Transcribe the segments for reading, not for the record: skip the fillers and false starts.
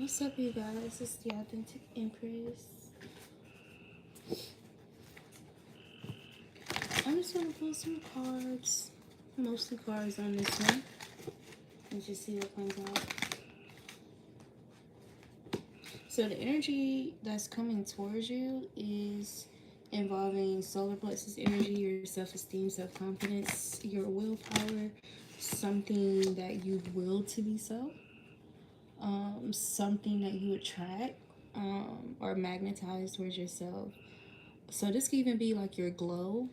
What's up, you guys? It's the Authentic Empress. I'm just gonna pull some cards, mostly cards on this one, and just see what comes out. So the energy that's coming towards you is involving solar plexus energy, your self-esteem, self-confidence, your willpower, something that you will to be so, something that you attract or magnetize towards yourself. So this could even be like your glow,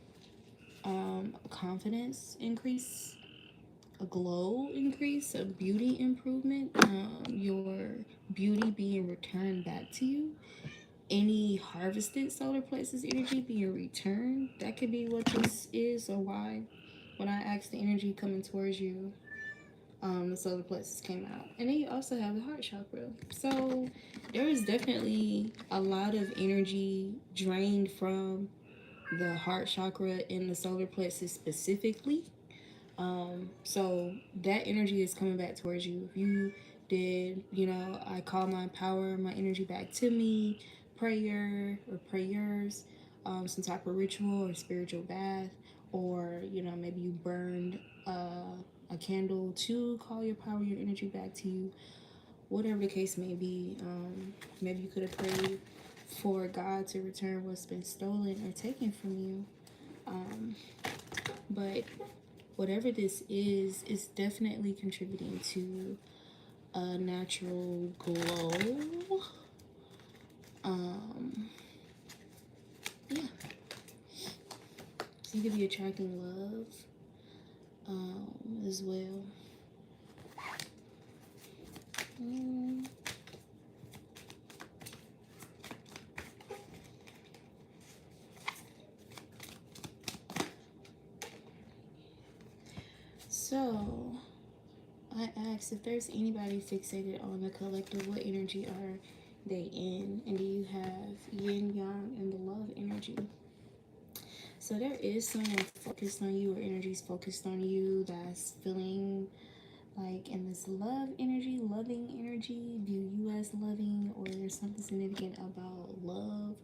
confidence increase, a glow increase, a beauty improvement, your beauty being returned back to you. Any harvested solar plexus energy being returned. That could be what this is, or why when I asked the energy coming towards you, the solar plexus came out. And then you also have the heart chakra. So there is definitely a lot of energy drained from the heart chakra and the solar plexus specifically. So that energy is coming back towards you. If you did, I call my power, my energy back to me, prayer or prayers, some type of ritual or spiritual bath, or maybe you burned a candle to call your power, your energy back to you. Whatever the case may be, maybe you could have prayed for God to return what's been stolen or taken from you. But whatever this is definitely contributing to a natural glow. Yeah. So you could be attracting love as well. So I asked if there's anybody fixated on the collective, what energy are they in? And do you have yin yang and the love energy? So there is someone focused on you, or energies focused on you, that's feeling like in this love energy, loving energy, view you as loving, or there's something significant about love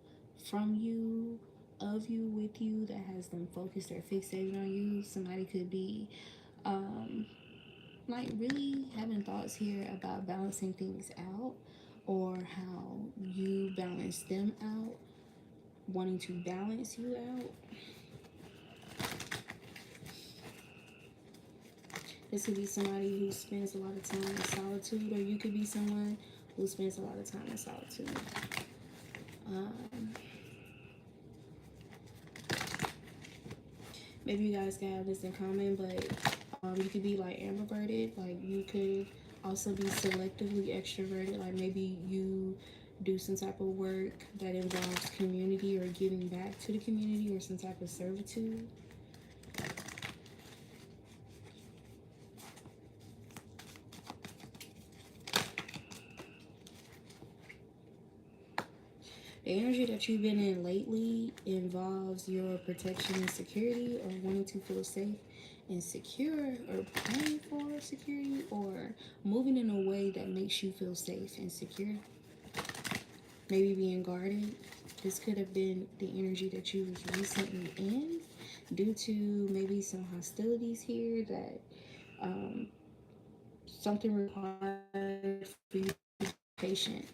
from you, of you, with you, that has them focused or fixated on you. Somebody could be like really having thoughts here about balancing things out, or how you balance them out, wanting to balance you out. This could be somebody who spends a lot of time in solitude, or you could be someone who spends a lot of time in solitude. Maybe you guys can have this in common, but you could be like ambiverted. Like you could also be selectively extroverted. Like maybe you do some type of work that involves community or giving back to the community, or some type of servitude. The energy that you've been in lately involves your protection and security, or wanting to feel safe and secure, or praying for security, or moving in a way that makes you feel safe and secure. Maybe being guarded. This could have been the energy that you was recently in, due to maybe some hostilities here, that something required for you to be patient.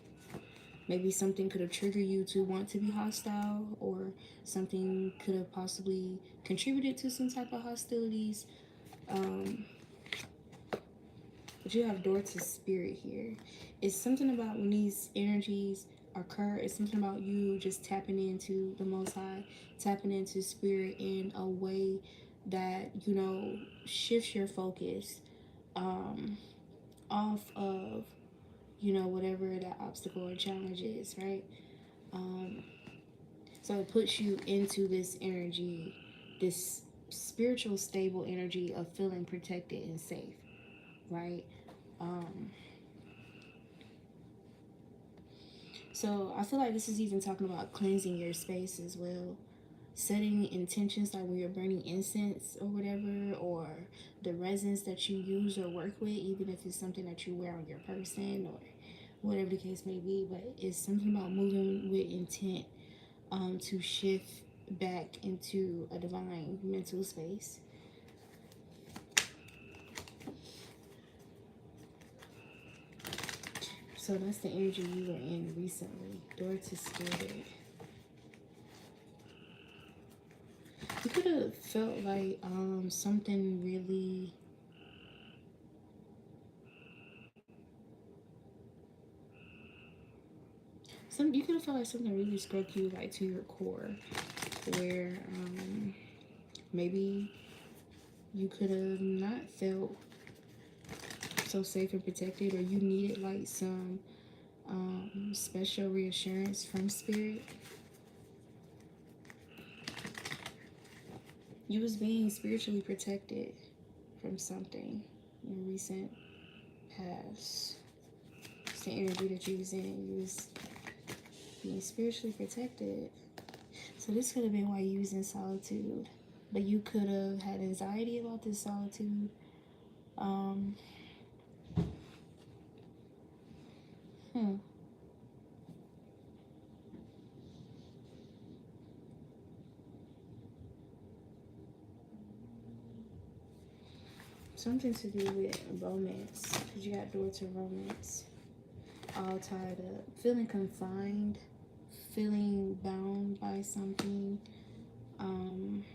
Maybe something could have triggered you to want to be hostile, or something could have possibly contributed to some type of hostilities. But you have door to spirit here. It's something about when these energies occur, it's something about you just tapping into the Most High, tapping into spirit in a way that, shifts your focus off of, whatever that obstacle or challenge is, right? So it puts you into this energy, this spiritual stable energy of feeling protected and safe, right? So I feel like this is even talking about cleansing your space as well. Setting intentions, like when you're burning incense or whatever, or the resins that you use or work with, even if it's something that you wear on your person, or whatever the case may be, but it's something about moving with intent to shift back into a divine mental space. So that's the energy you were in recently. Door to Spirit. You could have felt like something really you could have felt like something really struck you like to your core, where maybe you could have not felt so safe and protected, or you needed like some special reassurance from spirit. You was being spiritually protected from something in recent past. It's the energy that you was in. You was being spiritually protected. So this could have been why you was in solitude. But you could have had anxiety about this solitude. Um, hmm. Something to do with romance. Because you got door to romance. All tied up. Feeling confined. Feeling bound by something. Um,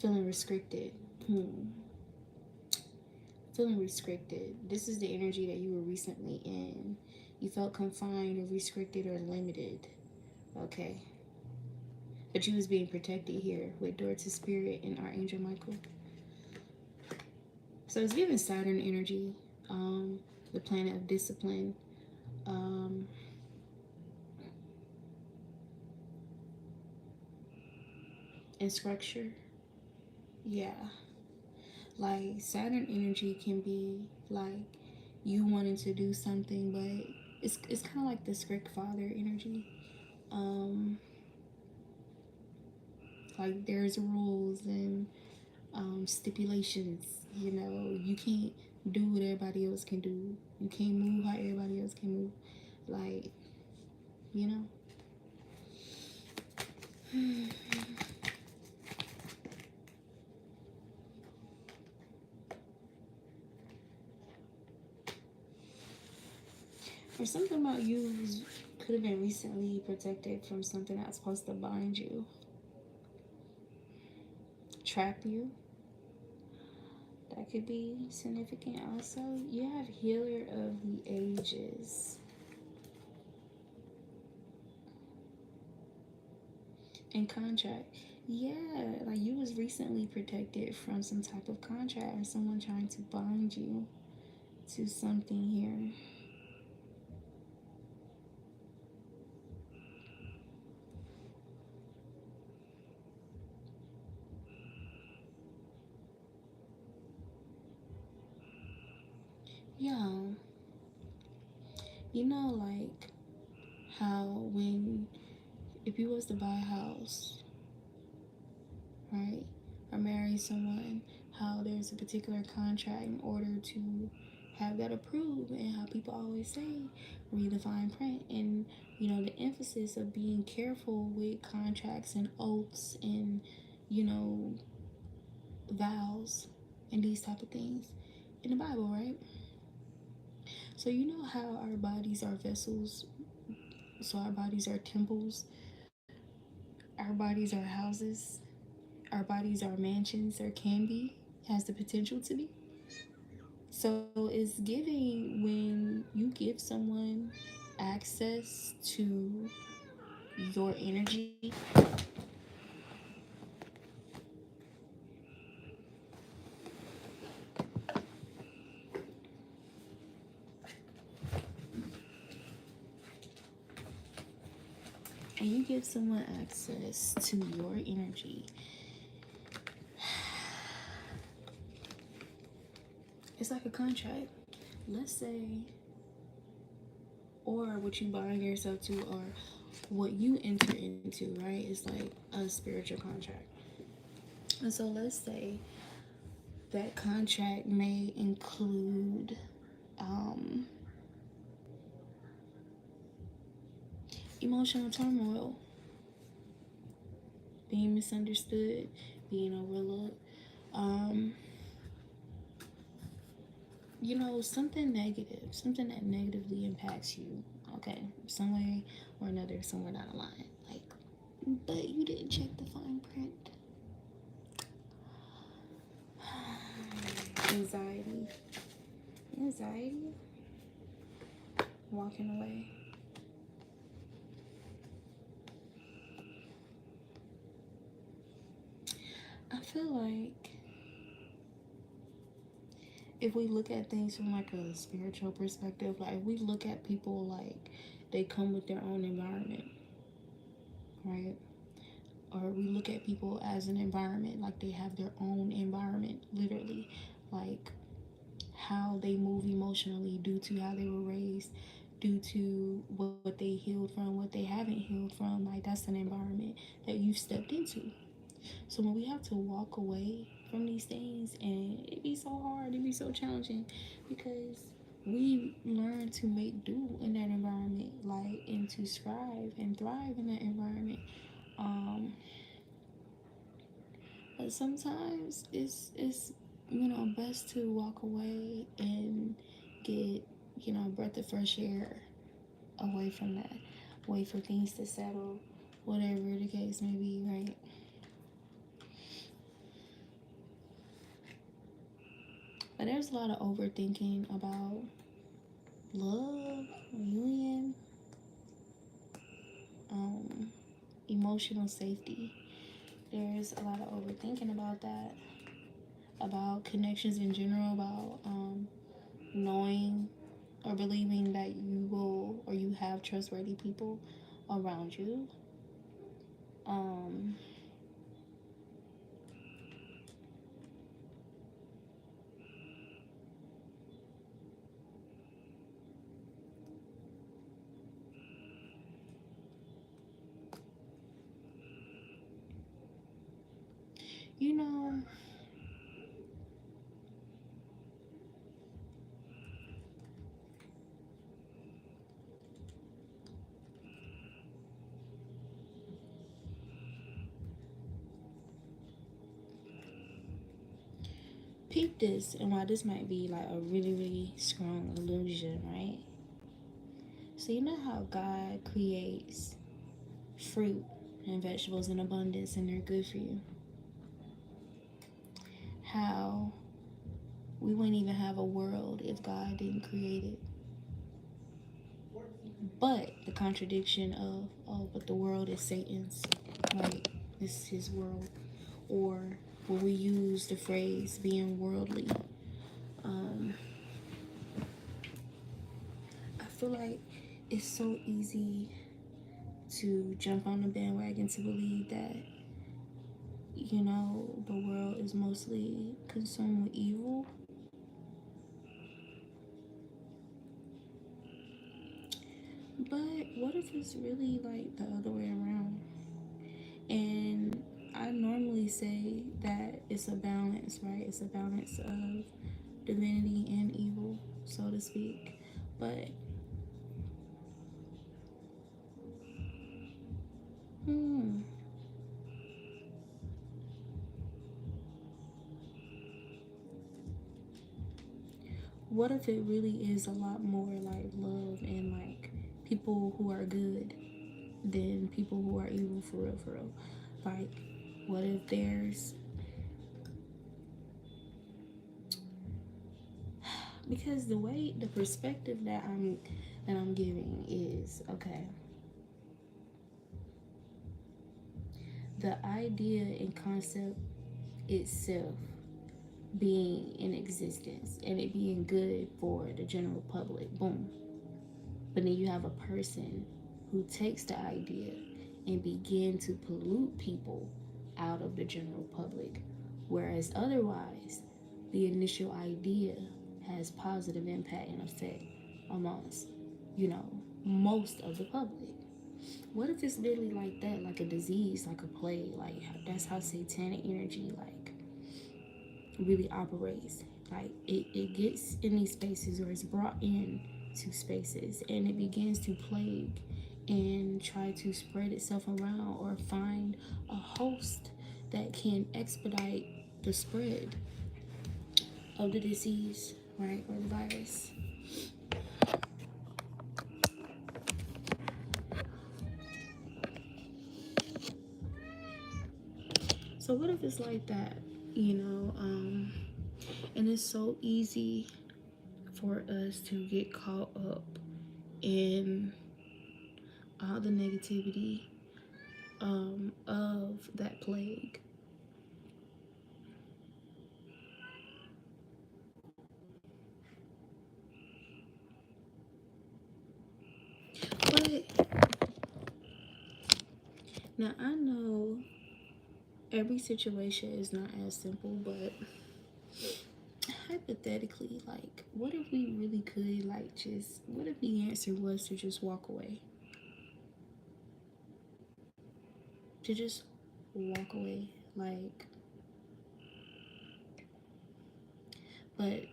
Feeling restricted. Feeling restricted. This is the energy that you were recently in. You felt confined or restricted or limited. Okay. But you was being protected here with door to spirit and Archangel Michael. So it's giving Saturn energy, the planet of discipline, um, and structure. Yeah. Like Saturn energy can be like you wanting to do something, but it's kind of like the strict father energy. Um, like there's rules and stipulations. You know, you can't do what everybody else can do. You can't move how everybody else can move. Like, you know. Or something about you could have been recently protected from something that's supposed to bind you, trap you. That could be significant also. You have Healer of the Ages. And contract. Yeah, like you was recently protected from some type of contract or someone trying to bind you to something here. Yeah, you know, like how when if you was to buy a house, right, or marry someone, how there's a particular contract in order to have that approved, and how people always say read the fine print, and you know the emphasis of being careful with contracts and oaths and you know vows and these type of things in the Bible, right? So you know how our bodies are vessels, so our bodies are temples, our bodies are houses, our bodies are mansions, or can be, has the potential to be. So it's giving when you give someone access to your energy and you give someone access to your energy, it's like a contract. Let's say, or what you bind yourself to, or what you enter into, right? It's like a spiritual contract. And so let's say that contract may include um, emotional turmoil, being misunderstood, being overlooked. Um, something negative, something that negatively impacts you, okay, some way or another, somewhere down the line. Like, but you didn't check the fine print. Anxiety. Anxiety. Walking away. I feel like if we look at things from like a spiritual perspective, like we look at people like they come with their own environment, right? Or we look at people as an environment, like they have their own environment, literally, like how they move emotionally due to how they were raised, due to what they healed from, what they haven't healed from. Like that's an environment that you've stepped into. So when we have to walk away from these things, and it be so hard, it be so challenging, because we learn to make do in that environment, like, and to strive and thrive in that environment. Um, but sometimes it's best to walk away and get breath of fresh air away from that, wait for things to settle, whatever the case may be, right? But there's a lot of overthinking about love, union, um, emotional safety. There's a lot of overthinking about that, about connections in general, about knowing or believing that you will or you have trustworthy people around you. Um, you know, peep this, and while this might be like a really, really strong illusion, right? So, you know how God creates fruit and vegetables in abundance and they're good for you? How we wouldn't even have a world if God didn't create it. But the contradiction of, oh, but the world is Satan's, right? This is his world. Or when we use the phrase being worldly, um, I feel like it's so easy to jump on the bandwagon to believe that, the world is mostly consumed with evil. But what if it's really like the other way around? And I normally say that it's a balance, right? It's a balance of divinity and evil, so to speak. But hmm, what if it really is a lot more like love and like people who are good than people who are evil, for real, for real? Like, what if there's, because the perspective that I'm giving is, okay, the idea and concept itself being in existence and it being good for the general public, boom. But then you have a person who takes the idea and begin to pollute people out of the general public, whereas otherwise the initial idea has positive impact and effect amongst, you know, most of the public. What if it's literally like that, like a disease, like a plague? Like, that's how satanic energy like really operates. Like, it gets in these spaces, or it's brought in to spaces, and it begins to plague and try to spread itself around, or find a host that can expedite the spread of the disease, right, or the virus. So what if it's like that, you know? And it's so easy for us to get caught up in all the negativity of that plague. But now I know every situation is not as simple, but hypothetically, like, what if we really could, like, just, what if the answer was to just walk away? To just walk away, like, but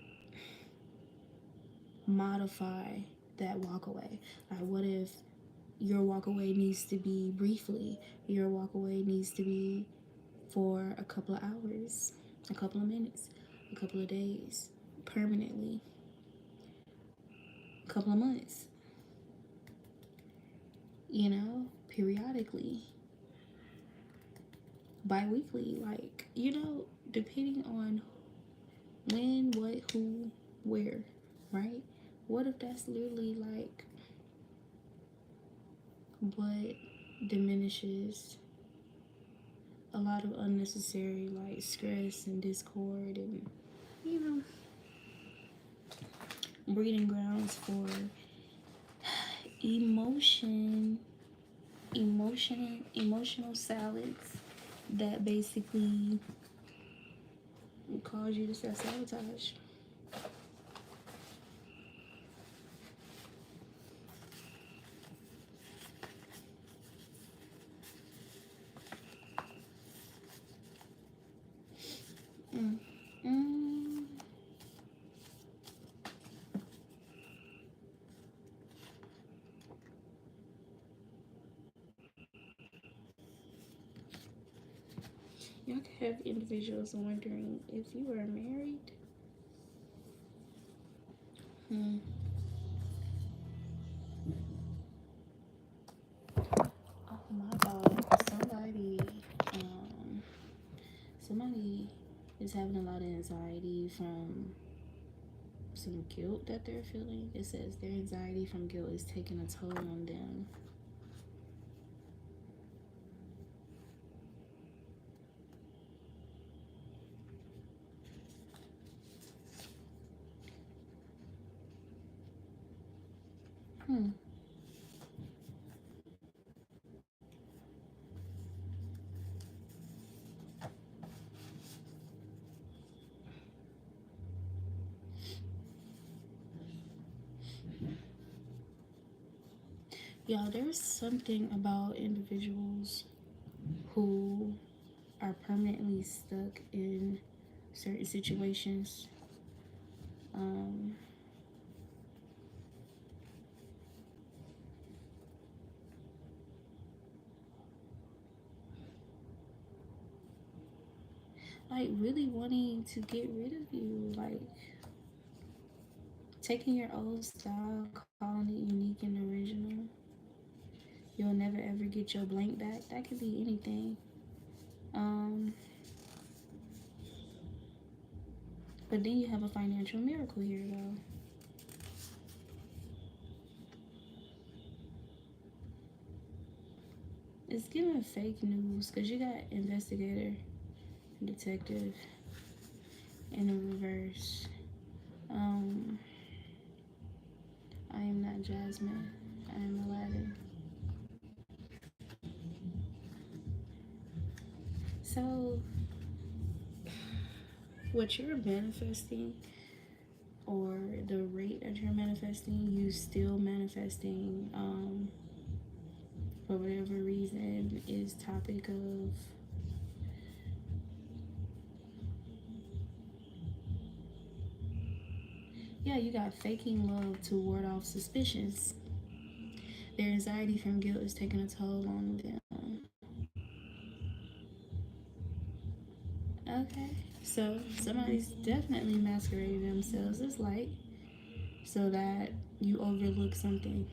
modify that walk away. Like, what if your walk away needs to be briefly? Your walk away needs to be for a couple of hours, a couple of minutes, a couple of days, permanently, a couple of months, periodically, bi-weekly, like, depending on when, what, who, where, right? What if that's literally like what diminishes a lot of unnecessary, like, stress and discord, and you know breeding grounds for emotion emotional salads that basically cause you to self-sabotage. mm. Mm. Y'all could have individuals wondering if you are married. Hmm. Oh my God! Um, somebody is having a lot of anxiety from some guilt that they're feeling. It says their anxiety from guilt is taking a toll on them. Hmm. Yeah, there's something about individuals who are permanently stuck in certain situations. Um, like, really wanting to get rid of you, like taking your old style, calling it unique and original. You'll never ever get your blank back. That could be anything. Um, but then you have a financial miracle here, though. It's giving fake news because you got investigator, detective in the reverse. Um, I am not Jasmine. I am Aladdin. So, what you're manifesting, or the rate that you're manifesting, you still manifesting, for whatever reason, is topic of, yeah, you got faking love to ward off suspicions. Their anxiety from guilt is taking a toll on them. Okay, so somebody's definitely masquerading themselves as light so that you overlook something.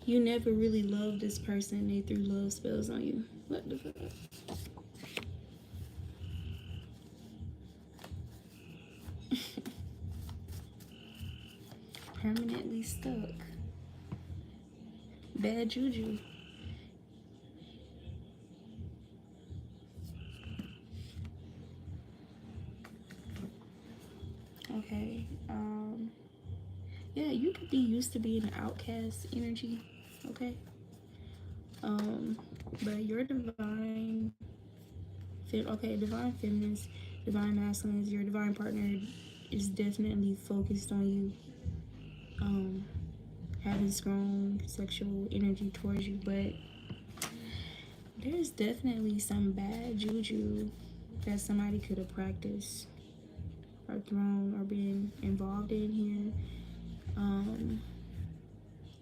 You never really loved this person. They threw love spells on you. What the fuck? Permanently stuck. Bad juju. Okay. Yeah, you could be used to being an outcast energy. Okay. But your divine divine feminines, divine masculines, your divine partner is definitely focused on you. Having strong sexual energy towards you, but there's definitely some bad juju that somebody could have practiced or thrown or been involved in here,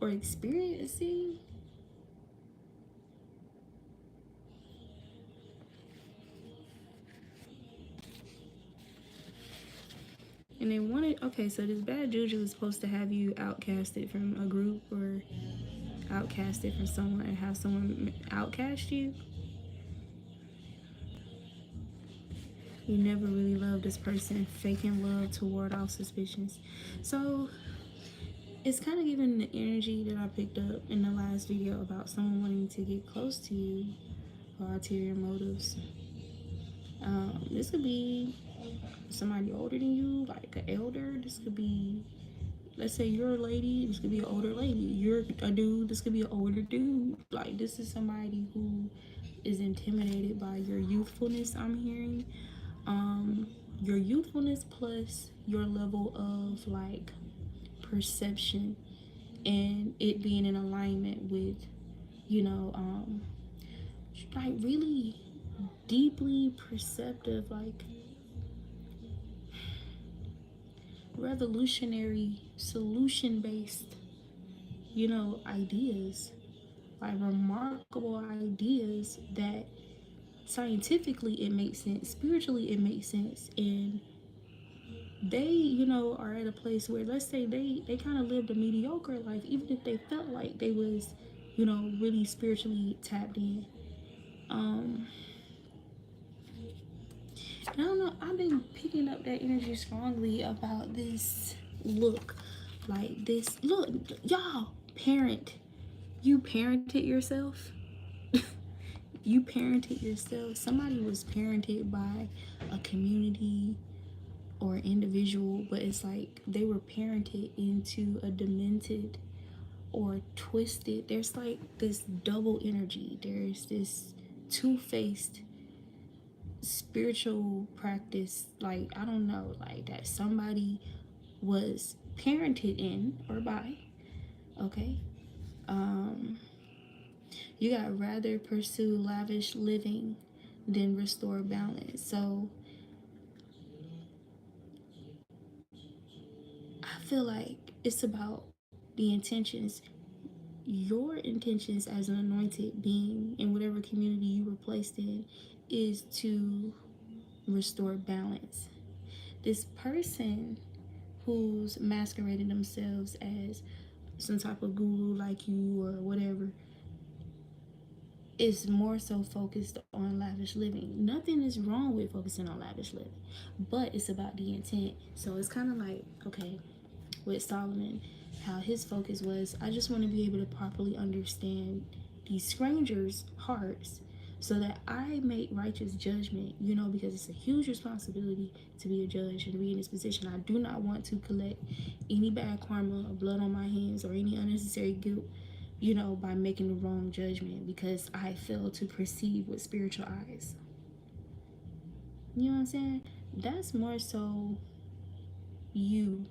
or experiencing. And they wanted, okay, so this bad juju is supposed to have you outcasted from a group or outcasted from someone and have someone outcast you. You never really loved this person, faking love to ward off suspicions. So it's kind of giving the energy that I picked up in the last video about someone wanting to get close to you for ulterior motives. This could be somebody older than you, like an elder. This could be, let's say you're a lady, this could be an older lady. You're a dude, this could be an older dude. Like, this is somebody who is intimidated by your youthfulness, I'm hearing. Your youthfulness plus your level of like perception and it being in alignment with, you know, like really deeply perceptive, like revolutionary, solution based, ideas, like remarkable ideas that scientifically it makes sense, spiritually it makes sense, and they, are at a place where, let's say they kind of lived a mediocre life, even if they felt like they was, really spiritually tapped in. Um, I don't know. I've been picking up that energy strongly about this look. Like this look, y'all, parent. You parented yourself. You parented yourself. Somebody was parented by a community or individual, but it's like they were parented into a demented or twisted. There's like this double energy. There's this two-faced spiritual practice, like I don't know, like that somebody was parented in or by. Okay. um you got rather pursue lavish living than restore balance. So I feel like it's about the intentions, your intentions as an anointed being in whatever community you were placed in is to restore balance. This person who's masquerading themselves as some type of guru like you or whatever is more so focused on lavish living. Nothing is wrong with focusing on lavish living, but it's about the intent. So it's kind of like, okay, with Solomon, how his focus was, I just want to be able to properly understand these strangers' hearts so that I make righteous judgment, because it's a huge responsibility to be a judge and to be in this position. I do not want to collect any bad karma or blood on my hands or any unnecessary guilt, by making the wrong judgment because I fail to perceive with spiritual eyes. You know what I'm saying? That's more so you,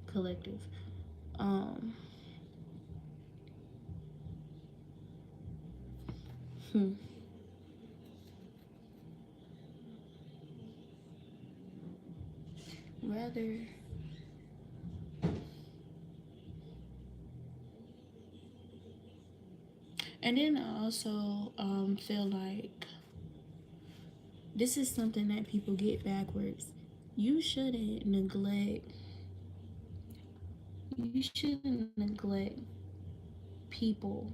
collective. Um, Hmm. Rather, and then I also feel like this is something that people get backwards. You shouldn't neglect. You shouldn't neglect people.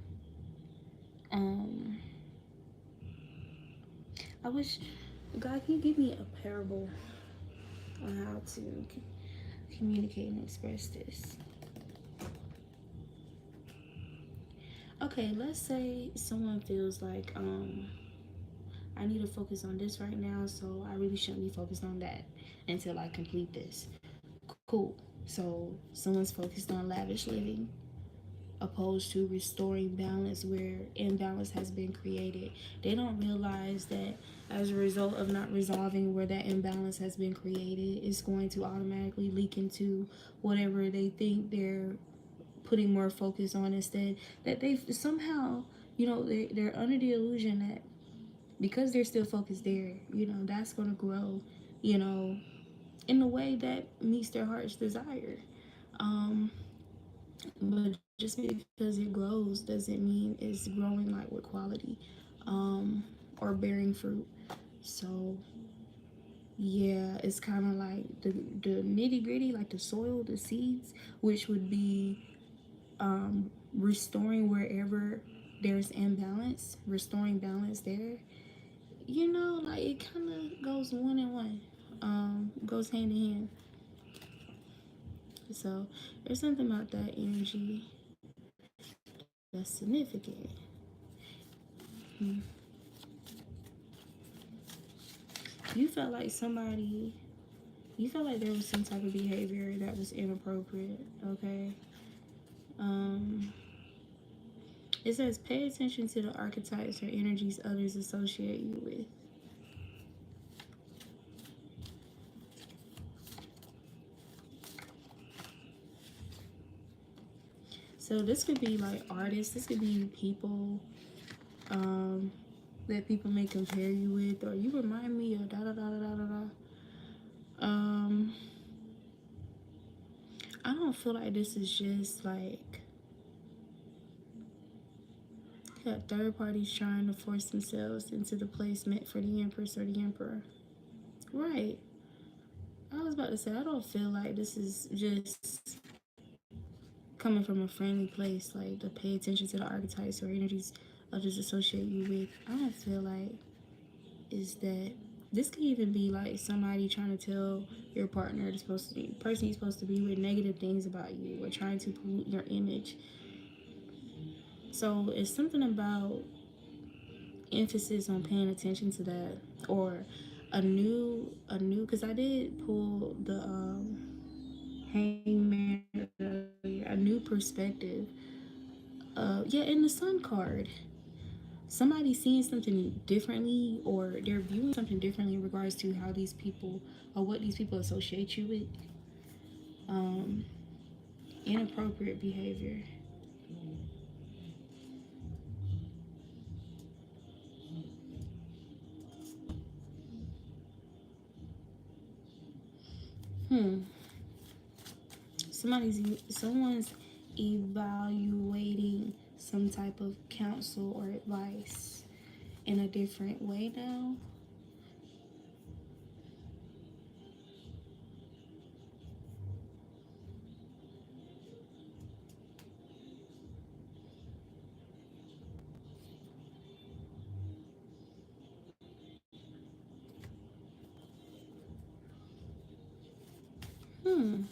Um, I wish God can you give me a parable on how to communicate and express this. Okay, let's say someone feels like I need to focus on this right now, so I really shouldn't be focused on that until I complete this. Cool. So someone's focused on lavish living opposed to restoring balance where imbalance has been created. They don't realize that as a result of not resolving where that imbalance has been created, it's going to automatically leak into whatever they think they're putting more focus on instead. That they somehow, they're under the illusion that because they're still focused there, that's going to grow, you know, in a way that meets their heart's desire. Um, but just because it grows doesn't mean it's growing like with quality, or bearing fruit. So yeah, it's kind of like the nitty gritty, like the soil, the seeds, which would be restoring wherever there's imbalance, restoring balance there. Like it kind of goes one in one, goes hand in hand. So there's something about that energy that's significant. Hmm. You felt like somebody, you felt like there was some type of behavior that was inappropriate, okay? Um, it says pay attention to the archetypes or energies others associate you with. So this could be like artists, this could be people um, that people may compare you with, or you remind me of da da da da da da da. Um, I don't feel like this is just like third parties trying to force themselves into the place meant for the Empress or the Emperor. Right. I was about to say, I don't feel like this is just coming from a friendly place, like to pay attention to the archetypes or energies others associate you with. I don't feel like is that this could even be like somebody trying to tell your partner, the supposed to be person you're supposed to be with, negative things about you or trying to pollute your image. So it's something about emphasis on paying attention to that, or because I did pull the hangman earlier, a new perspective. Yeah, in the sun card, somebody seeing something differently, or they're viewing something differently in regards to how these people or what these people associate you with. um Inappropriate behavior. Hmm. Someone's evaluating some type of counsel or advice in a different way now. Hmm.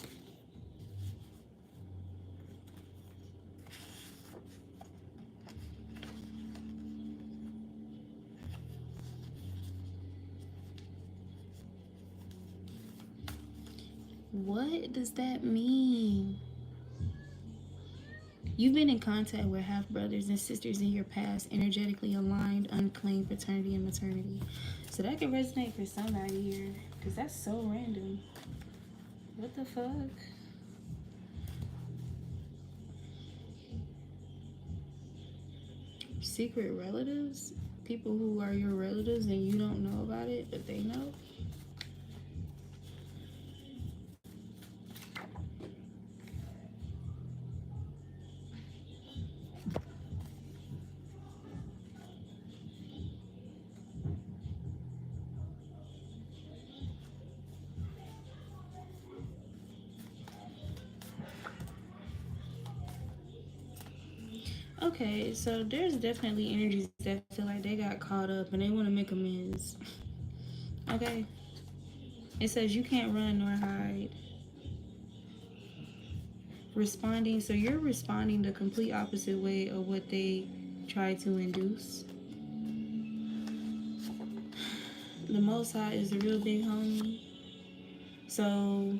What does that mean? You've been in contact with half brothers and sisters in your past, energetically aligned, unclaimed paternity and maternity. So that could resonate for somebody here, because that's so random. What the fuck? Secret relatives? people who are your relatives and you don't know about it, but they know. Okay, so there's definitely energies that feel like they got caught up and they want to make amends. Okay, it says you can't run nor hide. Responding, so you're responding the complete opposite way of what they tried to induce. The Most High is the real big homie. So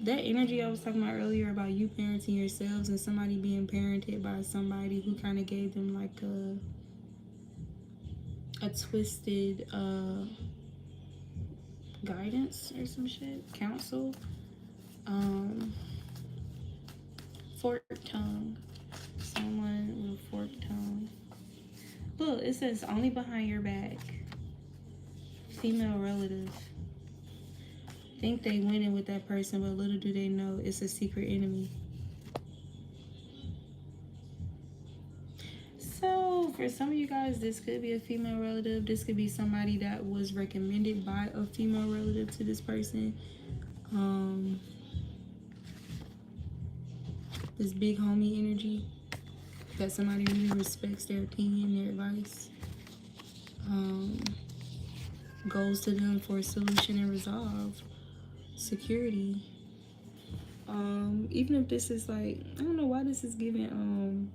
that energy I was talking about earlier about you parenting yourselves and somebody being parented by somebody who kind of gave them like a twisted guidance or some shit, counsel. Um, Forked tongue. Someone with a forked tongue. Look, it says only behind your back. Female relative. Think they winning with that person, but little do they know it's a secret enemy. So, for some of you guys, this could be a female relative. This could be somebody that was recommended by a female relative to this person. This big homie energy that somebody really respects their opinion, their advice. Goes to them for a solution and resolve. Security. Even if this is like, I don't know why this is giving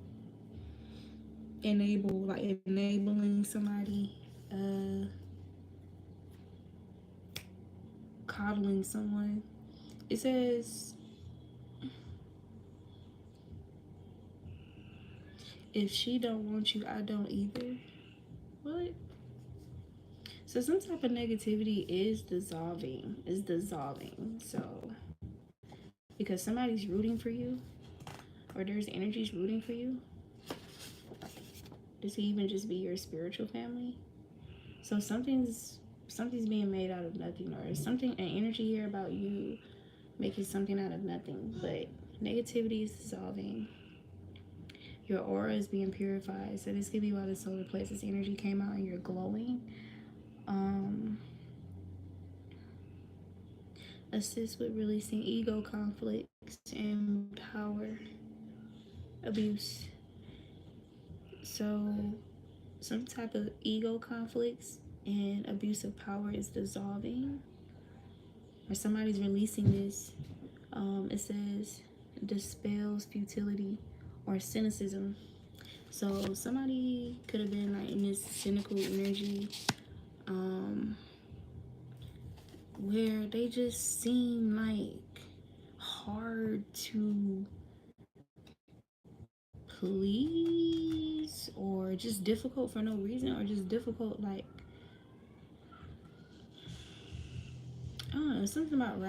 enabling somebody, coddling someone. It says if she don't want you, I don't either. What? So some type of negativity is dissolving. Is dissolving. So because somebody's rooting for you, or there's energies rooting for you. This could even just be your spiritual family. So something's being made out of nothing, or something, an energy here about you making something out of nothing. But negativity is dissolving. Your aura is being purified. So this could be why the solar plexus energy came out and you're glowing. Assist with releasing ego conflicts and power abuse. So some type of ego conflicts and abuse of power is dissolving, or somebody's releasing this. It says dispels futility or cynicism. So somebody could have been like in this cynical energy, where they just seem like hard to please, or just difficult for no reason, or just difficult, like, I don't know, something about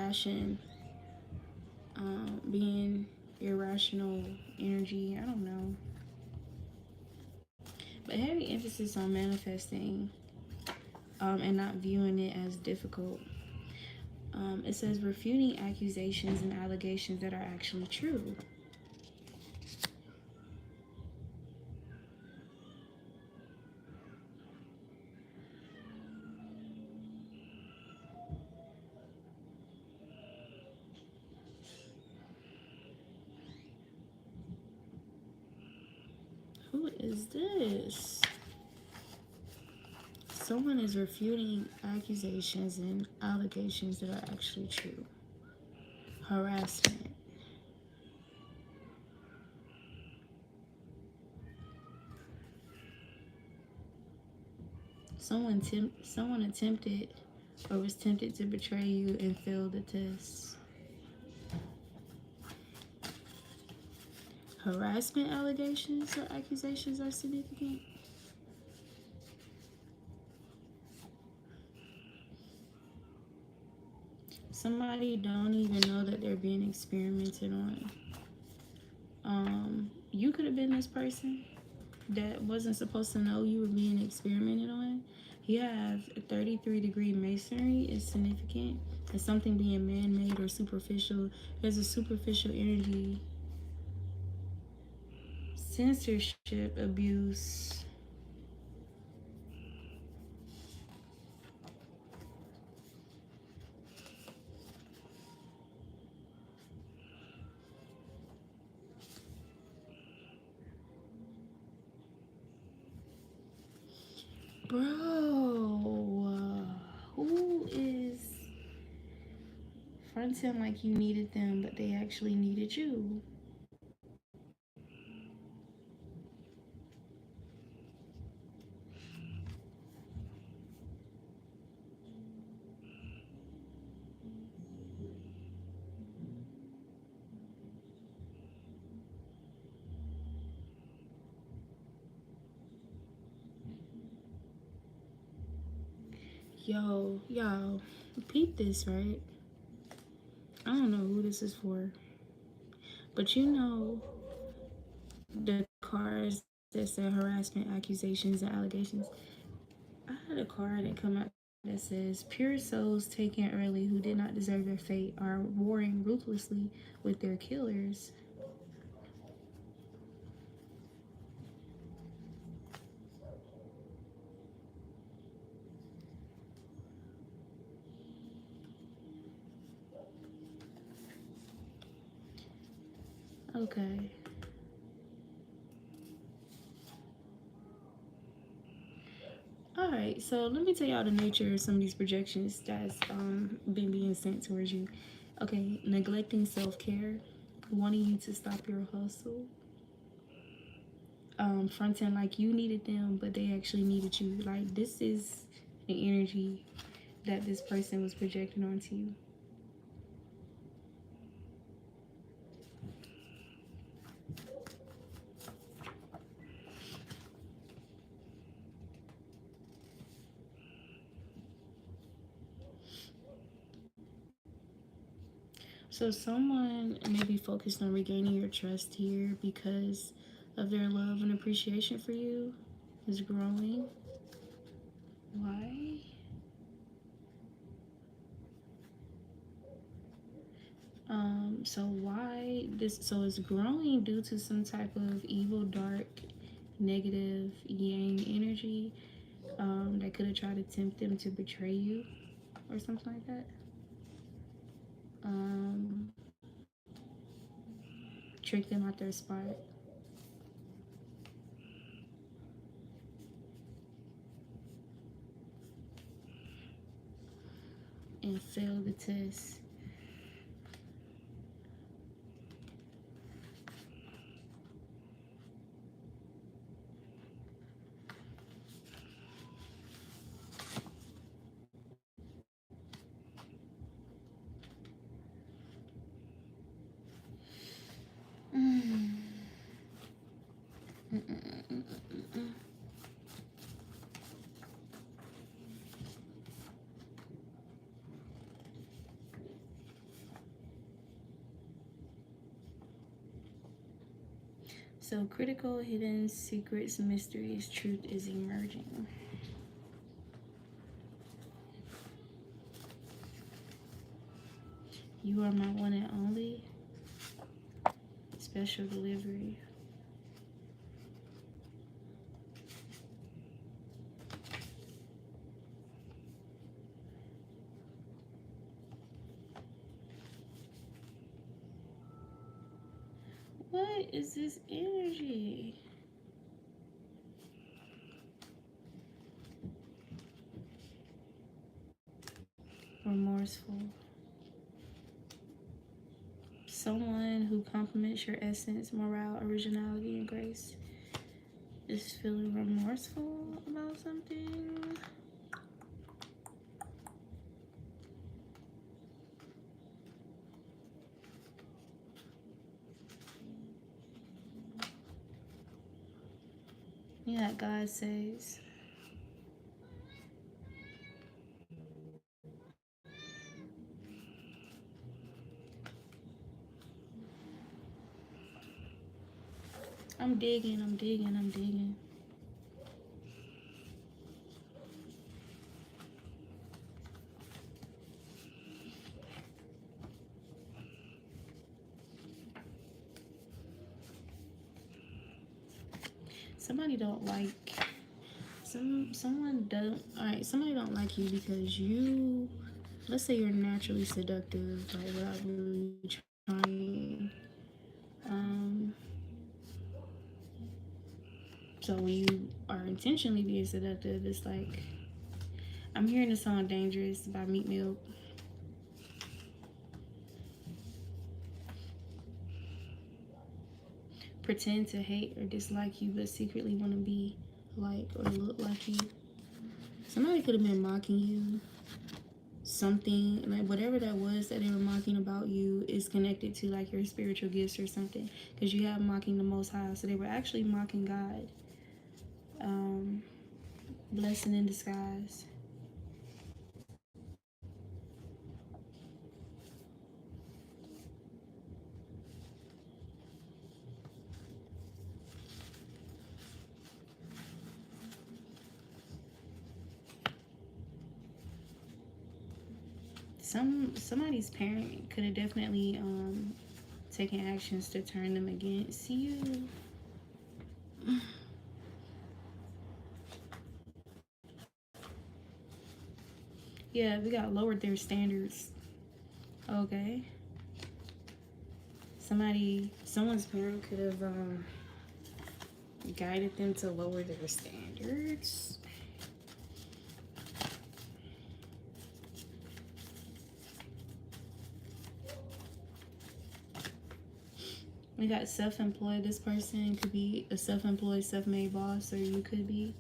being irrational energy. I don't know. But heavy emphasis on manifesting and not viewing it as difficult. It says refuting accusations and allegations that are actually true. Who is this? Someone is refuting accusations and allegations that are actually true. Harassment. Someone attempted or was tempted to betray you and failed the test. Harassment allegations or accusations are significant. Somebody don't even know that they're being experimented on. You could have been this person. that wasn't supposed to know you were being experimented on. You have a 33-degree masonry is significant. It's something being man-made or superficial. There's a superficial energy, censorship, abuse. Bro, who is fronting like you needed them, but they actually needed you? Yo, y'all, peep this, right? I don't know who this is for, but you know the cards that said harassment, accusations, and allegations. I had a card that come out that says pure souls taken early who did not deserve their fate are warring ruthlessly with their killers. Okay. All right, so let me tell y'all the nature of some of these projections that's been being sent towards you. Okay, neglecting self-care, wanting you to stop your hustle, fronting like you needed them, but they actually needed you. Like, this is the energy that this person was projecting onto you. So someone may be focused on regaining your trust here because of their love and appreciation for you is growing. Why? So why this? So it's growing due to some type of evil, dark, negative yang energy that could have tried to tempt them to betray you or something like that. Um, Trick them out their spot and fail the test. Mm. Mm-mm-mm-mm-mm. So critical, hidden secrets, mysteries, truth is emerging. You are my one and only special delivery. What is this energy? Remorseful. Someone who complements your essence, morale, originality, and grace is feeling remorseful about something. Yeah, God says. I'm digging, I'm digging, I'm digging. Somebody don't like someone don't all right, somebody don't like you because you, let's say you're naturally seductive, like without really trying. Um so when you are intentionally being seductive, it's like, I'm hearing the song Dangerous by Meat Mill. Pretend to hate or dislike you, but secretly want to be like or look like you. Somebody could have been mocking you. Something like whatever that was that they were mocking about you is connected to like your spiritual gifts or something. Because you have mocking the Most High, so they were actually mocking God. Um, Blessing in disguise. Somebody's parent could have definitely taken actions to turn them against you. Yeah, we got lowered their standards. Okay. Someone's parent could have guided them to lower their standards. We got self-employed. This person could be a self-employed, self-made boss, or you could be.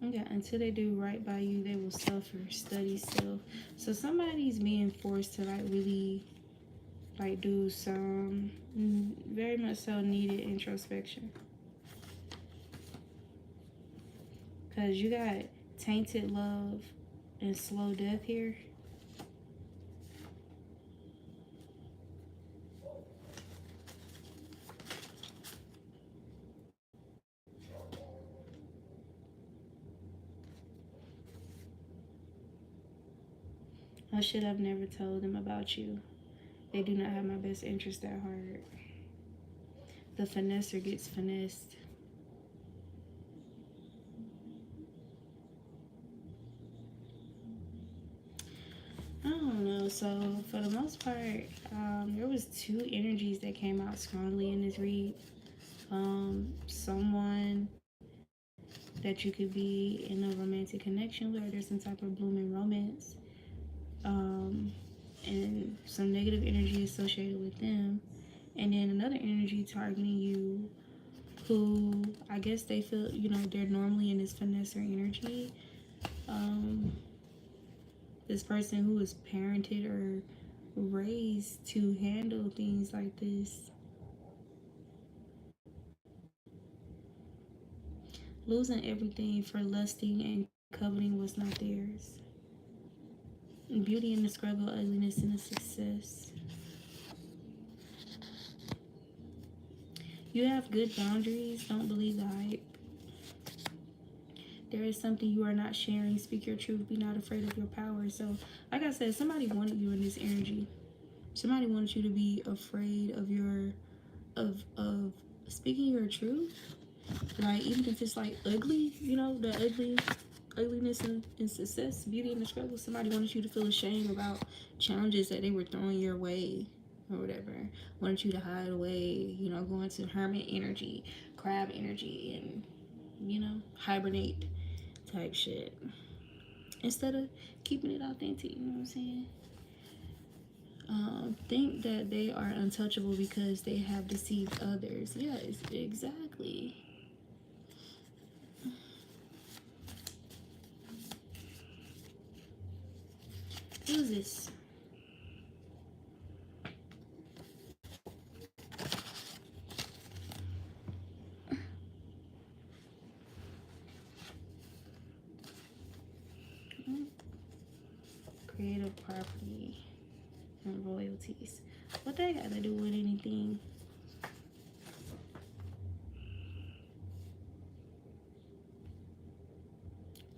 Yeah, until they do right by you, they will suffer. Study still. So somebody's being forced to like really like do some very much so needed introspection. Because you got tainted love and slow death here. Oh shit, I've never told them about you. They do not have my best interest at heart. The finesser gets finessed. I don't know. So for the most part, there was two energies that came out strongly in this read. Someone that you could be in a romantic connection with, or there's some type of blooming romance, and some negative energy associated with them, and then another energy targeting you, who I guess they feel, they're normally in this finesser energy. This person who was parented or raised to handle things like this. Losing everything for lusting and coveting was not theirs. Beauty in the struggle, ugliness in the success. You have good boundaries. Don't believe the hype. There is something you are not sharing. Speak your truth. Be not afraid of your power. So, like I said, somebody wanted you in this energy. Somebody wanted you to be afraid of of speaking your truth. Like, even if it's like ugly, the ugliness and success, beauty in the struggle. Somebody wanted you to feel ashamed about challenges that they were throwing your way or whatever. Wanted you to hide away, go into hermit energy, crab energy, and hibernate type shit instead of keeping it authentic. You know what I'm saying? Think that they are untouchable because they have deceived others. Yes, exactly. Who's this? creative property and royalties. What they got to do with anything?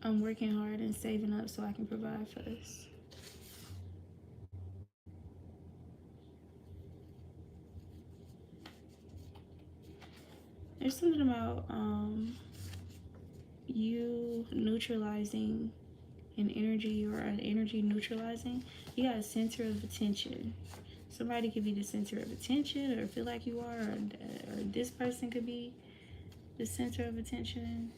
I'm working hard and saving up so I can provide for us. There's something about you neutralizing an energy or an energy neutralizing. You got a center of attention. Somebody could be the center of attention or feel like you are, or this person could be the center of attention.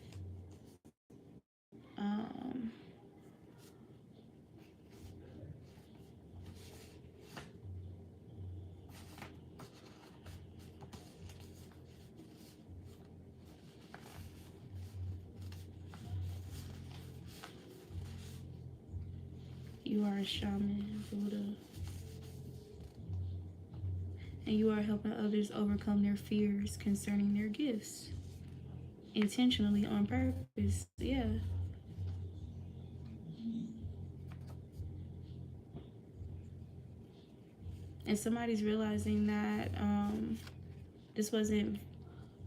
You are a shaman, Buddha. And you are helping others overcome their fears concerning their gifts. Intentionally, on purpose. Yeah. And somebody's realizing that this wasn't,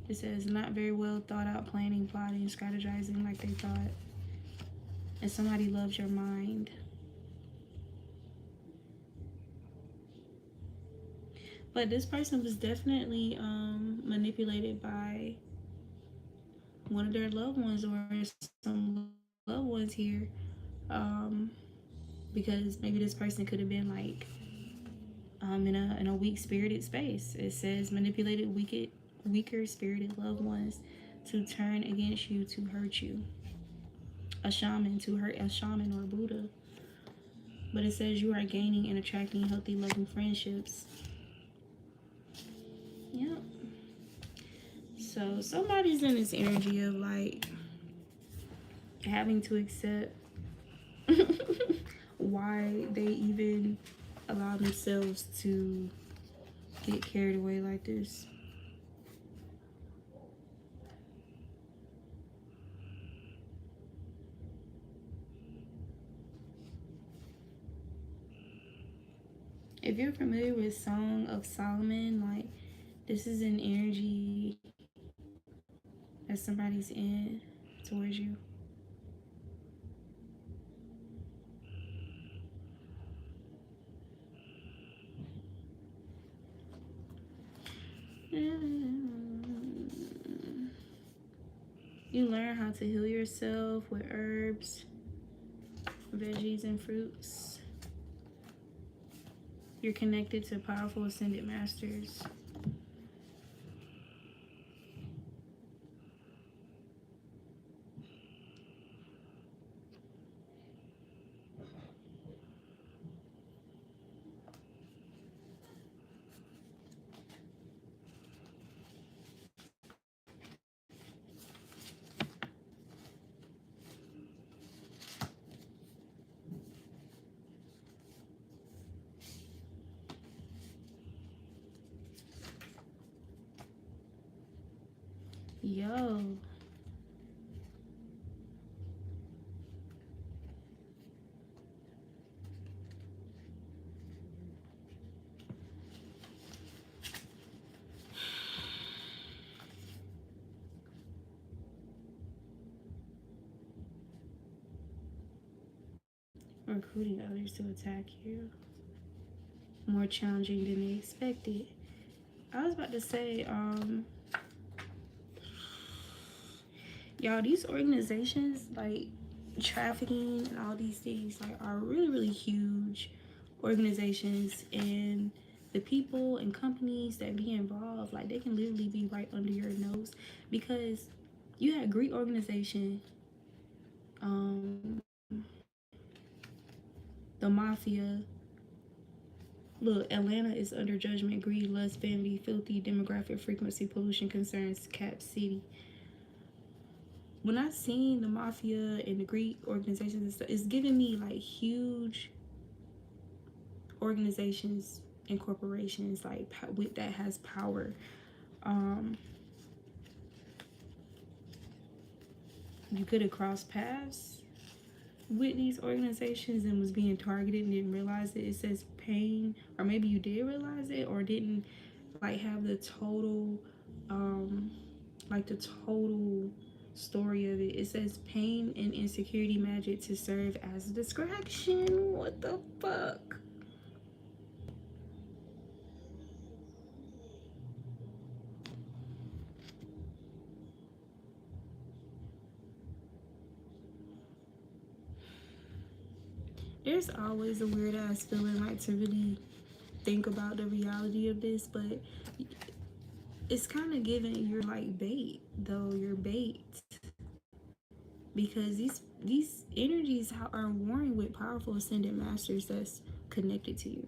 it says, not very well thought out planning, plotting, strategizing like they thought. And somebody loves your mind. But this person was definitely manipulated by one of their loved ones or some loved ones here. Because maybe this person could have been like in a weak spirited space. It says manipulated weaker spirited loved ones to turn against you to hurt you. A shaman to hurt a shaman or Buddha. But it says you are gaining and attracting healthy, loving friendships. Yep. So somebody's in this energy of like having to accept why they even allow themselves to get carried away like this. If you're familiar with Song of Solomon, like this is an energy that somebody's in towards you. You learn how to heal yourself with herbs, veggies, and fruits. You're connected to powerful ascended masters. Yo. Recruiting others to attack you. More challenging than they expected. I was about to say, y'all, these organizations like trafficking and all these things like are really, really huge organizations, and the people and companies that be involved, like they can literally be right under your nose, because you had a Greek organization, the mafia. Look, Atlanta is under judgment, greed, lust, vanity, filthy, demographic, frequency, pollution, concerns, Cap City. When I seen the mafia and the Greek organizations and stuff, it's giving me like huge organizations and corporations like with that has power. You could have crossed paths with these organizations and was being targeted and didn't realize it. It says pain, or maybe you did realize it or didn't like have the total, um, like the total story of it. It says pain and insecurity magic to serve as a distraction. What the fuck? There's always a weird ass feeling like to really think about the reality of this, but it's kind of giving you're like bait though. You're bait because these energies are warring with powerful ascended masters that's connected to you.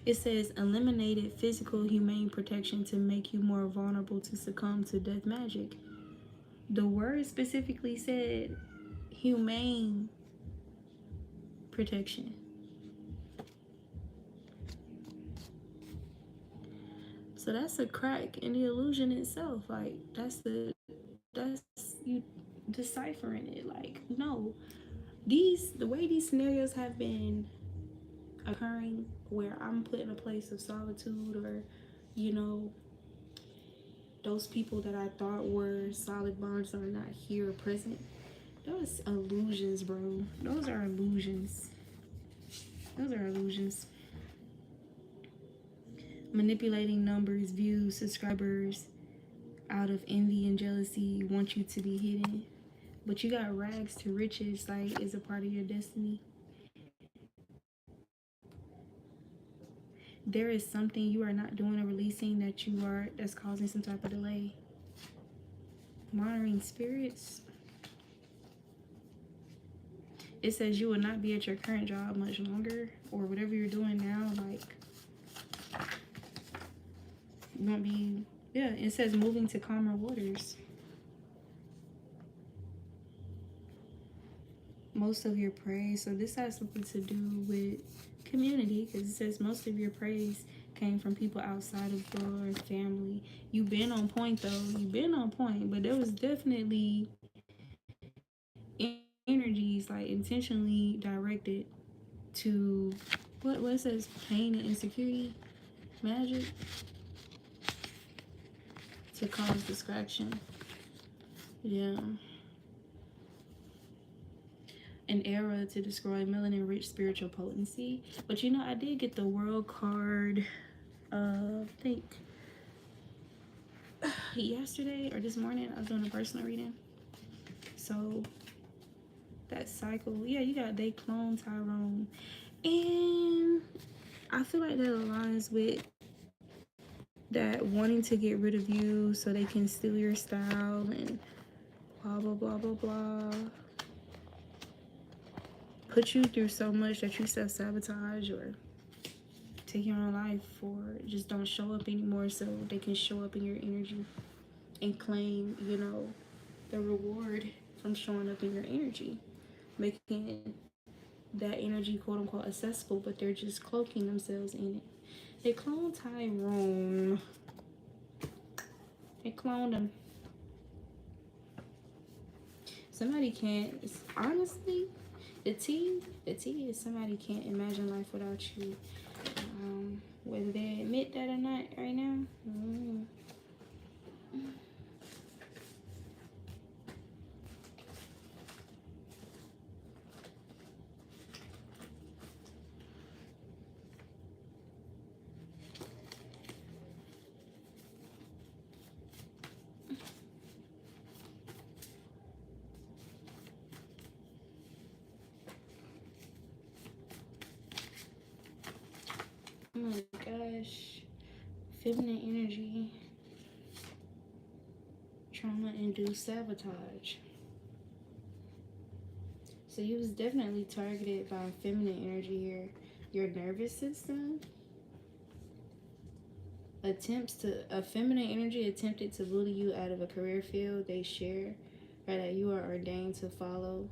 It says eliminated physical humane protection to make you more vulnerable to succumb to death magic. The word specifically said humane protection. So that's a crack in the illusion itself. Like that's you deciphering it. Like no, the way these scenarios have been occurring, where I'm put in a place of solitude, or you know, those people that I thought were solid bonds are not here or present. Those illusions, bro. Those are illusions. Those are illusions. Manipulating numbers, views, subscribers out of envy and jealousy want you to be hidden. But you got rags to riches, like is a part of your destiny. There is something you are not doing or releasing that's causing some type of delay. Monitoring spirits. It says you will not be at your current job much longer, or whatever you're doing now, like you won't be. Yeah, it says moving to calmer waters. Most of your praise. So this has something to do with community, because it says most of your praise came from people outside of your family. You've been on point though. You've been on point, but there was definitely energies like intentionally directed to what it says pain and insecurity magic to cause distraction. Yeah. An era to destroy melanin rich spiritual potency. But you know, I did get the world card, I think yesterday or this morning. I was doing a personal reading. So that cycle, yeah, you got they clone Tyrone. And I feel like that aligns with that wanting to get rid of you so they can steal your style and blah blah blah blah blah. Put you through so much that you self-sabotage or take your own life, or just don't show up anymore so they can show up in your energy and claim, you know, the reward from showing up in your energy, making that energy quote unquote accessible, but they're just cloaking themselves in it. They cloned Tyrone. They cloned him. Somebody can't, honestly, the T is somebody can't imagine life without you. Whether they admit that or not right now. Oh my gosh. Feminine energy. Trauma-induced sabotage. So you was definitely targeted by feminine energy here. Your nervous system. A feminine energy attempted to bully you out of a career field they share, or that you are ordained to follow,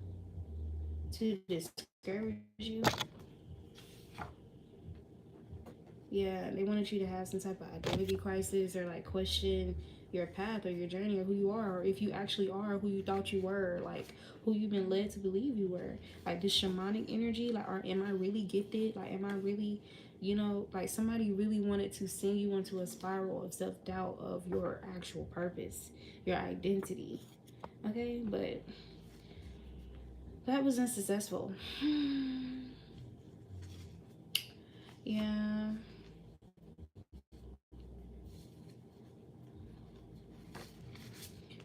to discourage you. Yeah, they wanted you to have some type of identity crisis or like question your path or your journey or who you are, or if you actually are who you thought you were, like who you've been led to believe you were. Like this shamanic energy, like, am I really gifted? Like, am I really, like somebody really wanted to send you into a spiral of self doubt of your actual purpose, your identity. Okay, but that was unsuccessful. Yeah.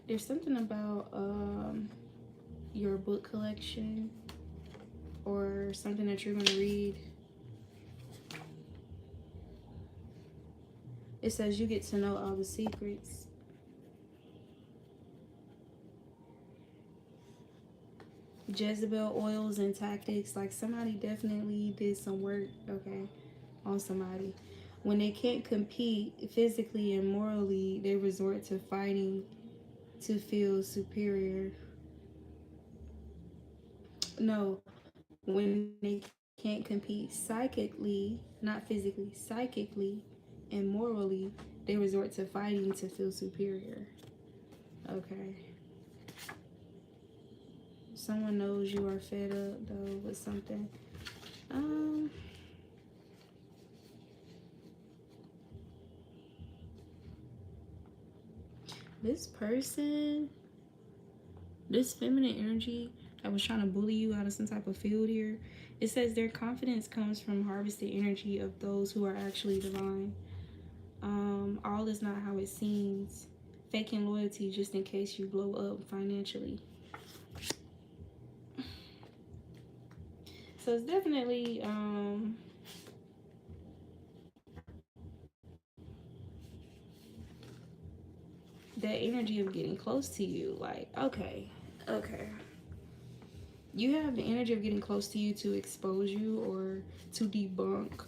There's something about your book collection or something that you're going to read. It says you get to know all the secrets. Jezebel oils and tactics. Like somebody definitely did some work, okay, on somebody. When they can't compete physically and morally, they resort to fighting to feel superior. No, when they can't compete psychically, not physically, psychically, and morally, they resort to fighting to feel superior. Okay. Someone knows you are fed up though with something. Um, this person, this feminine energy that was trying to bully you out of some type of field here, it says their confidence comes from harvested energy of those who are actually divine. All is not how it seems. Faking loyalty just in case you blow up financially. So it's definitely that energy of getting close to you. Like, okay. You have the energy of getting close to you to expose you or to debunk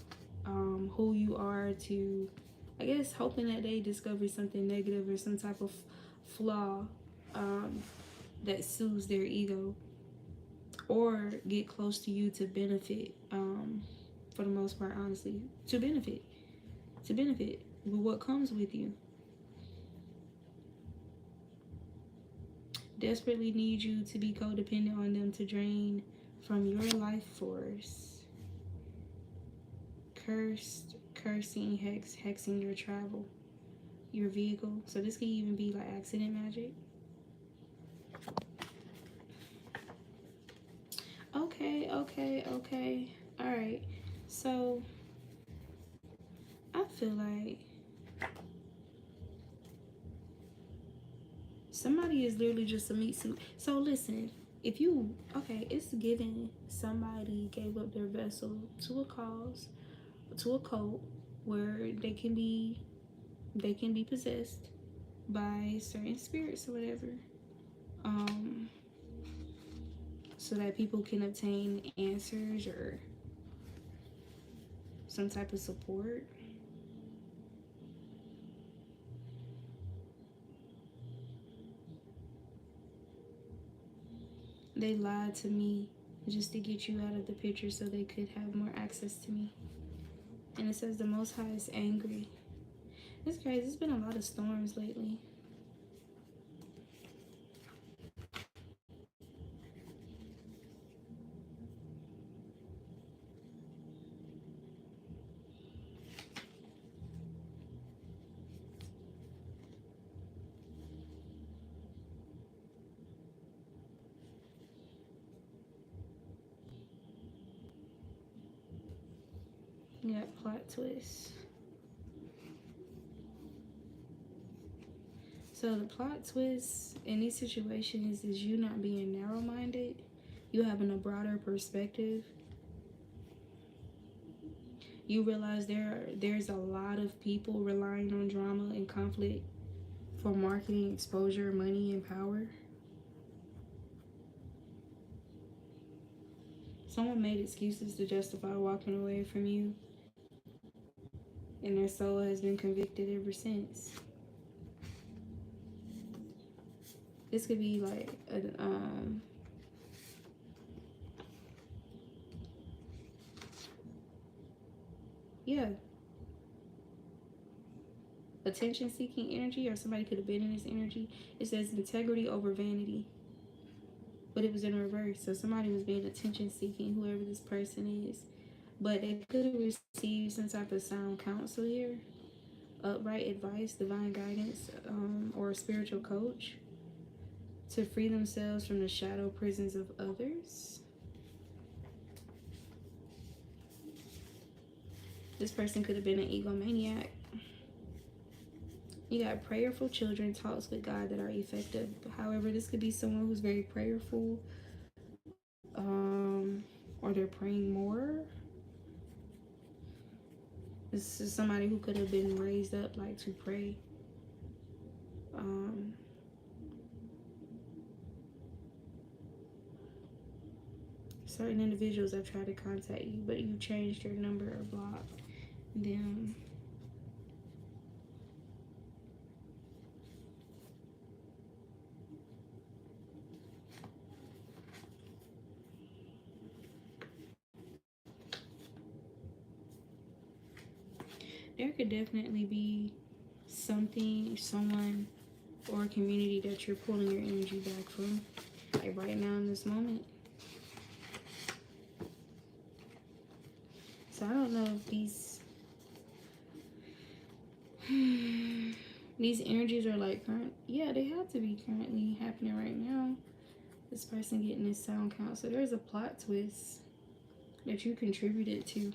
who you are, to, I guess, hoping that they discover something negative or some type of flaw um, that soothes their ego, or get close to you to benefit, for the most part, honestly, to benefit with what comes with you. Desperately need you to be codependent on them to drain from your life force. Cursing, hexing your travel, your vehicle. So this could even be like accident magic. Okay. All right. So I feel like somebody is literally just a meat suit. So listen, if you, okay, it's given somebody gave up their vessel to a cause, to a cult, where they can be possessed by certain spirits or whatever, um so that people can obtain answers or some type of support. They lied to me just to get you out of the picture so they could have more access to me. And it says the Most High is angry. It's crazy. There's been a lot of storms lately. You got plot twists. So the plot twist in these situations is you not being narrow-minded, you having a broader perspective. You realize there's a lot of people relying on drama and conflict for marketing, exposure, money, and power. Someone made excuses to justify walking away from you, and their soul has been convicted ever since. This could be like yeah, attention-seeking energy, or somebody could have been in this energy. It says integrity over vanity, but it was in reverse. So somebody was being attention-seeking, whoever this person is. But they could have received some type of sound counsel here, upright advice, divine guidance, or a spiritual coach to free themselves from the shadow prisons of others. This person could have been an egomaniac. You got prayerful children, talks with God that are effective. However, this could be someone who's very prayerful, or they're praying more. This is somebody who could have been raised up like to pray. Certain individuals have tried to contact you, but you changed your number or blocked them. There could definitely be something, someone, or a community that you're pulling your energy back from, like right now in this moment. So I don't know if these energies are like current. Yeah, they have to be currently happening right now. This person getting this sound counsel. There's a plot twist that you contributed to.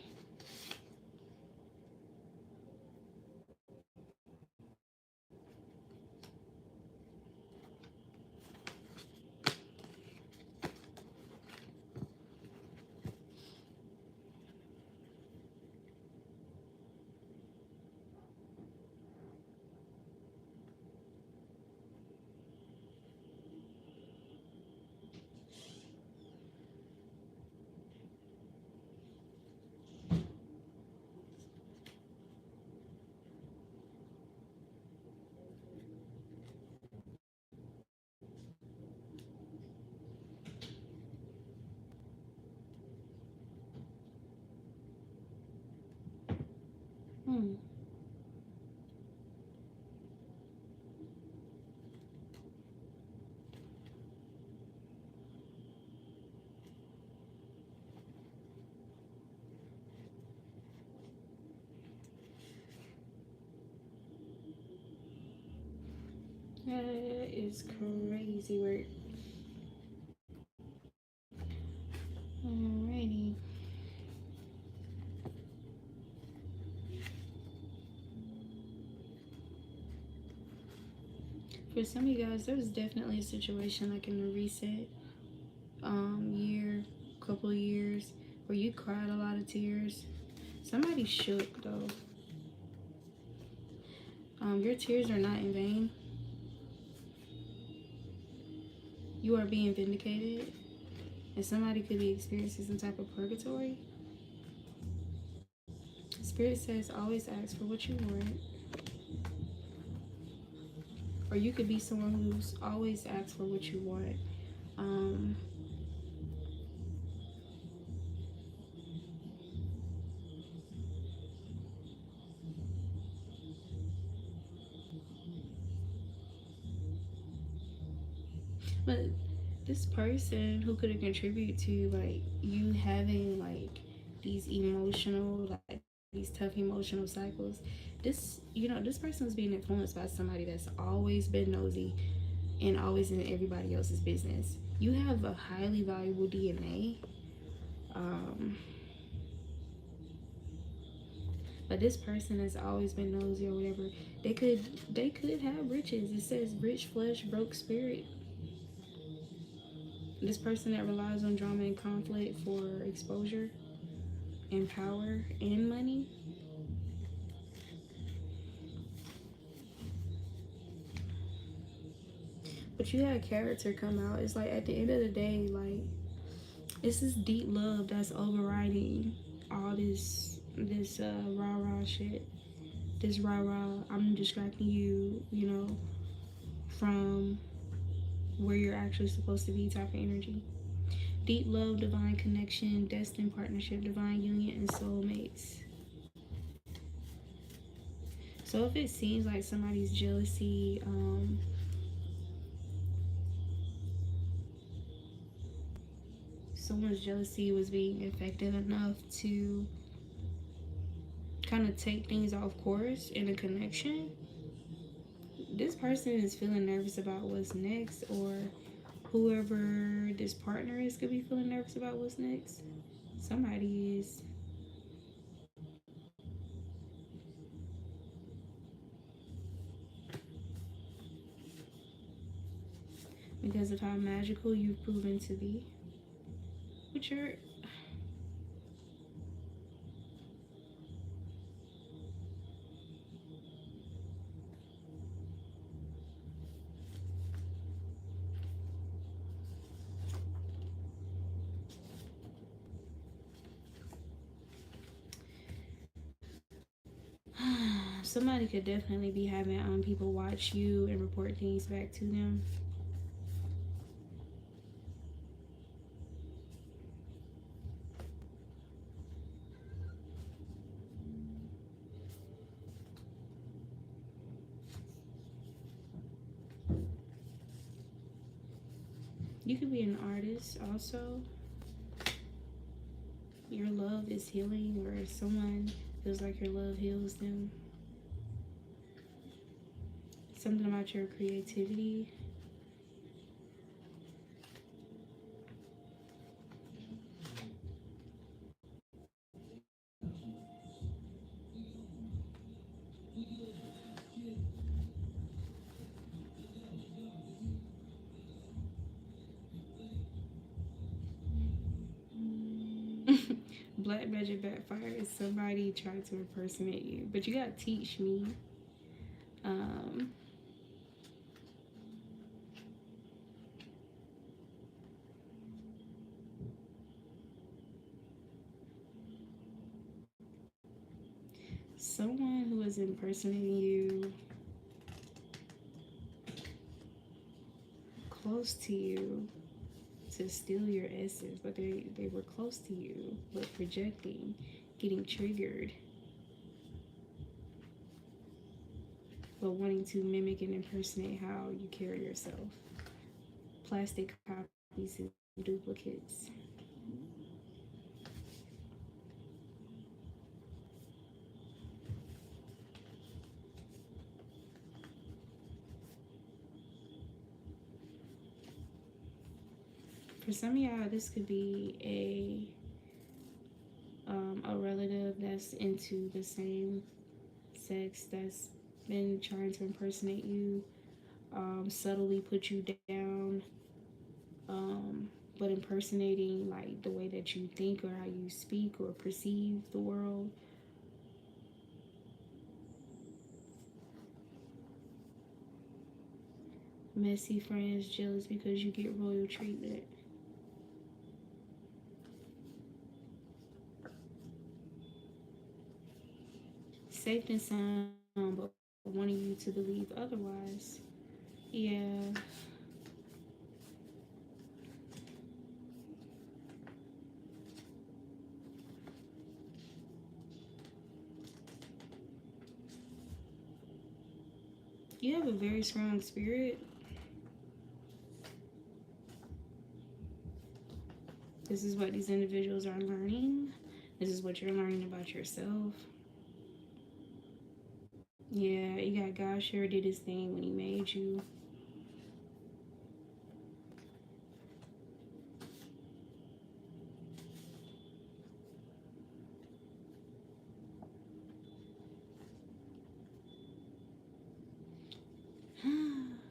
That is crazy work. Alrighty. For some of you guys, there was definitely a situation like in the recent year, couple of years, where you cried a lot of tears. Somebody shook though. Your tears are not in vain. You are being vindicated, and somebody could be experiencing some type of purgatory. Spirit says always ask for what you want. Or you could be someone who's always asks for what you want. But this person who could have contributed to like you having like these emotional, like these tough emotional cycles, this person is being influenced by somebody that's always been nosy and always in everybody else's business. You have a highly valuable DNA. But this person has always been nosy or whatever. They could have riches. It says rich flesh, broke spirit. This person that relies on drama and conflict for exposure and power and money. But you had character come out. It's like at the end of the day, like it's this deep love that's overriding all this rah-rah shit. This rah-rah, I'm distracting you, from where you're actually supposed to be type of energy. Deep love, divine connection, destined partnership, divine union, and soulmates. So if it seems like somebody's jealousy, someone's jealousy was being effective enough to kind of take things off course in a connection, this person is feeling nervous about what's next, or whoever this partner is could be feeling nervous about what's next. Somebody is. Because of how magical you've proven to be. But you're somebody could definitely be having people watch you and report things back to them. You could be an artist also. Your love is healing, or someone feels like your love heals them. Something about your creativity. Black magic backfires. Somebody tried to impersonate you, but you gotta teach me. Um, Someone who is impersonating you close to you to steal your essence, but they were close to you, but projecting, getting triggered, but wanting to mimic and impersonate how you carry yourself. Plastic copies and duplicates. For some of y'all, this could be a relative that's into the same sex that's been trying to impersonate you, subtly put you down, but impersonating like the way that you think or how you speak or perceive the world. Messy friends jealous because you get royal treatment. Safe and sound, but wanting you to believe otherwise. Yeah. You have a very strong spirit. This is what these individuals are learning. This is what you're learning about yourself. Yeah, you got God sure did his thing when he made you.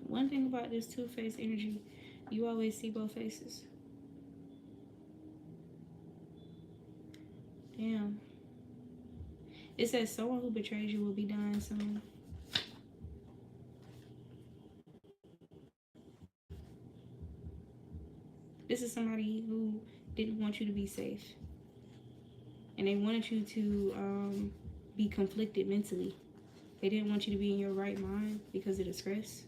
One thing about this two-faced energy, you always see both faces. Damn. It says someone who betrays you will be dying soon. This is somebody who didn't want you to be safe. And they wanted you to be conflicted mentally. They didn't want you to be in your right mind because of the stress.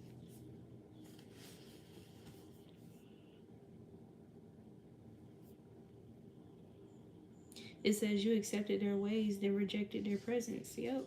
It says you accepted their ways, then rejected their presence. Yep.